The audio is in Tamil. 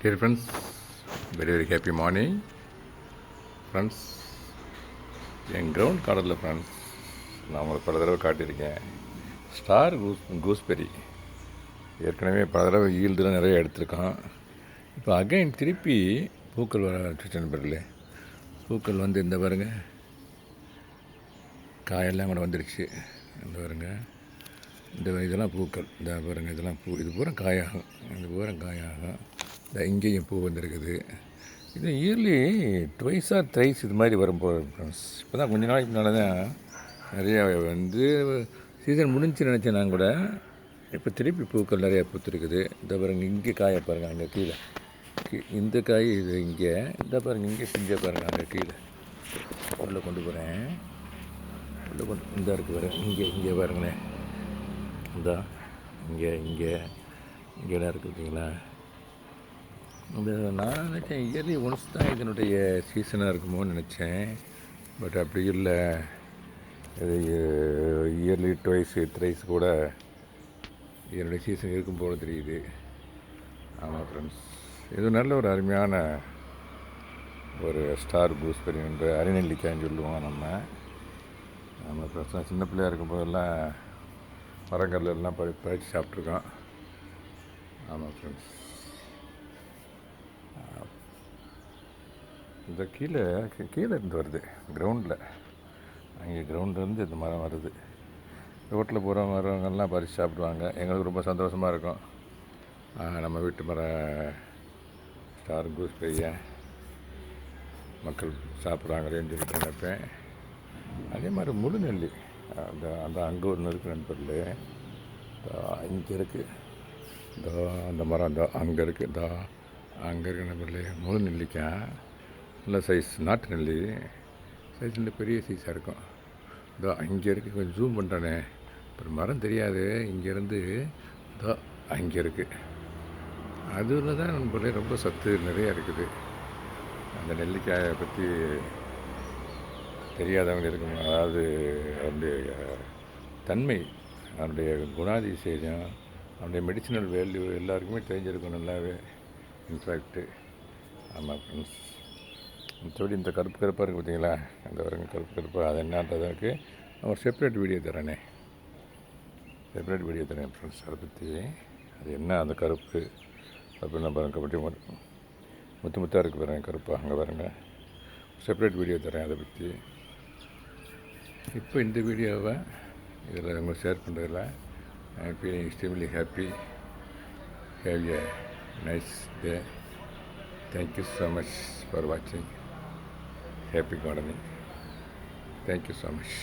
Dear friends, very happy morning. Friends, என் கிரவுண்ட் கார்டரில் ஃப்ரெண்ட்ஸ் நான் உங்களுக்கு பல தடவை காட்டியிருக்கேன். ஸ்டார் கூஸ்பெரி ஏற்கனவே பல தடவை ஈல்டுலாம் நிறைய எடுத்திருக்கான். இப்போ அகைன் திருப்பி பூக்கள் வர ஆரம்பிச்சிச்சு நண்பர்களே. பூக்கள் வந்து இந்த பாருங்க, காயெல்லாம் கூட வந்துடுச்சு. இந்த பாருங்க, இதெல்லாம் பூக்கள். இந்த பாருங்க, இதெல்லாம் பூ. இது பூரா காயாகும். இது பூரா காயாகும். இங்கேயும் பூ வந்துருக்குது. இது இயர்லி ட்வைஸ் ஆர் த்ரைஸ் இது மாதிரி வரும்போது ஃப்ரெண்ட்ஸ். இப்போ தான் கொஞ்ச நாளைக்கு முன்னால் தான் நிறையா வந்து சீசன் முடிஞ்சு நினச்சேன் நான் கூட. இப்போ திருப்பி பூக்கள் நிறையா பூத்துருக்குது. இந்த பாருங்கள், இங்கே காயை பாருங்கள், அங்கே கீழே இந்த காய் இது இங்கே. இந்த பாருங்கள், இங்கே பிஞ்சை பாருங்கள், அங்கே கீழே உள்ளே கொண்டு போகிறேன். உள்ளே கொண்டு இந்த இருக்குது பாருங்கள், இங்கே பாருங்களேன். இந்தா இங்கேலாம் இருக்குதுங்களா. இந்த நான் நினச்சேன் இயர்லி ஒன்ஸ் தான் இதனுடைய சீசனாக இருக்குமோன்னு நினச்சேன். பட் அப்படி இல்லை, இது இயர்லி ட்வைஸ் த்ரைஸ் கூட இதனுடைய சீசன் இருக்கும் போல தெரியுது. ஆமாம் ஃப்ரெண்ட்ஸ், இது நல்ல ஒரு அருமையான ஒரு ஸ்டார் கூஸ்பெரி என்ற அரிநெல்லிக்காய்ன்னு சொல்லுவோம் நம்ம. ஆமாம் ஃப்ரெண்ட்ஸ், நான் சின்ன பிள்ளையாக இருக்கும்போதெல்லாம் மரங்கள்லாம் பறித்து சாப்பிட்ருக்கோம். ஆமாம் ஃப்ரெண்ட்ஸ், இந்த கீழே இருந்து வருது கிரவுண்டில். அங்கே கிரவுண்ட்லேருந்து இந்த மரம் வருது. ரோட்டில் போகிற மரங்கள்லாம் பறித்து சாப்பிடுவாங்க. எங்களுக்கு ரொம்ப சந்தோஷமாக இருக்கும். நம்ம வீட்டு ஸ்டார் கூஸ்பெரியை மக்கள் சாப்பிட்றாங்களேன்னு சொல்லி நினைப்பேன். அதே மாதிரி முழு நெல்லி அந்த அங்கே ஒன்று இருக்குது நண்பர்களே. இங்கே இருக்குது, அந்த மரம் அங்கே இருக்குது, அங்கே இருக்க நண்பர்களே. முழு நெல்லிக்காய் நல்ல சைஸ், நாட்டு நெல்லி சைஸ் நல்ல பெரிய சைஸாக இருக்கும். இங்கே இருக்குது. கொஞ்சம் ஜூம் பண்ணுறானே, அப்புறம் மரம் தெரியாது. இங்கேருந்து அங்கே இருக்குது. அதில் தான் நண்பர்களே ரொம்ப சத்து நிறையா இருக்குது. அந்த நெல்லிக்காயை பற்றி தெரியாதவங்க இருக்கும். அதாவது அதனுடைய தன்மை, அதனுடைய குணாதிசயம், அதனுடைய மெடிசினல் வேல்யூ எல்லாருக்குமே தெரிஞ்சிருக்கும் நல்லாவே. இன்ஃபேக்ட்டு ஆமாம் ஃப்ரெண்ட்ஸ், மற்றபடி இந்த கருப்பாக இருக்குது பார்த்தீங்களா, அந்த வரங்க கருப்பாக அது என்னன்றதுக்கு நான் ஒரு செப்பரேட் வீடியோ தரேன் ஃப்ரெண்ட்ஸ். அதை பற்றி அது என்ன அந்த கருப்பு அப்படின்னு பாருங்க, பற்றி முத்தாக இருக்குது பாருங்கள் கருப்பு. அங்கே பாருங்கள், செப்பரேட் வீடியோ தரேன் அதை பற்றி. இப்போ இந்த வீடியோவை இதில் உங்களுக்கு ஷேர் பண்ணுறதில்ல. I am feeling extremely happy. Have a nice day. Thank you so much for watching. Happy gardening. Thank you so much.